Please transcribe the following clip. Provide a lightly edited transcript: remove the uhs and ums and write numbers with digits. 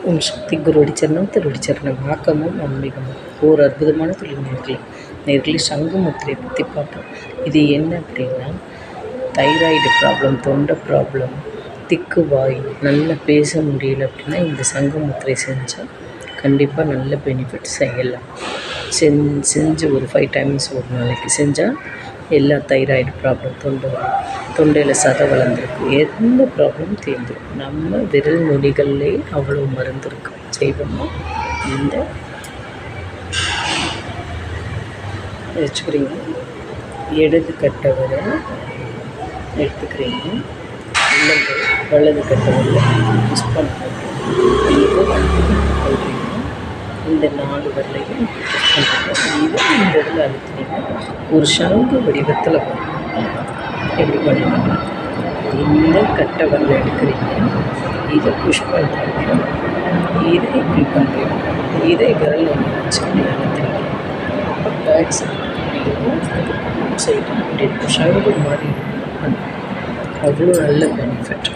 ஓம் சக்தி குருவடி சரணம் திருவடி சரணம் ஆக்கமும் ஆன்மீகமும் ஓர் அற்புதமான தொழில் நேர்களே சங்கு முத்திரை பற்றி பார்ப்போம். இது என்ன அப்படின்னா, தைராய்டு ப்ராப்ளம், தொண்டை ப்ராப்ளம், திக்கு வாய், நல்லா பேச முடியல அப்படின்னா இந்த சங்கு முத்திரை செஞ்சால் கண்டிப்பாக நல்ல பெனிஃபிட் செய்யலாம். செஞ்சு ஒரு 5 டைம்ஸ் ஒரு நாளைக்கு செஞ்சால் எல்லா தைராய்டு ப்ராப்ளம், தொண்டையில் சதை வளர்ந்துருக்கு, எந்த ப்ராப்ளமும் தீர்ந்துடும். நம்ம விரல் நொடிகள்லேயே அவ்வளோ மருந்து இருக்கு. செய்வோமா? இந்த வச்சுக்கிறீங்க, இடது கட்டை விரல் எடுத்துக்கிறீங்க, இல்லைங்க வலது கட்டை விரல் மிஸ் பண்ணுறீங்க, இந்த 4 விரலையும் மிஸ் பண்ணுறீங்க. இதை இந்த இதில் அழுத்தினீங்க, ஒரு சங்கு வடிவத்தில் வரும். எப்படி பண்ணுவீங்க? இந்த கட்டை விரலை எடுக்கிறீங்க, இதை புஷ் பண்ணுறீங்க, இதை இப்படி பண்ணுறீங்க, இதை விரல் ஒன்று வச்சு அழுத்துறீங்க. அப்போ பேக் சைடு அப்படி சங்கு மாதிரி பண்ணுறீங்க. அவ்வளோ நல்ல பெனிஃபிட்.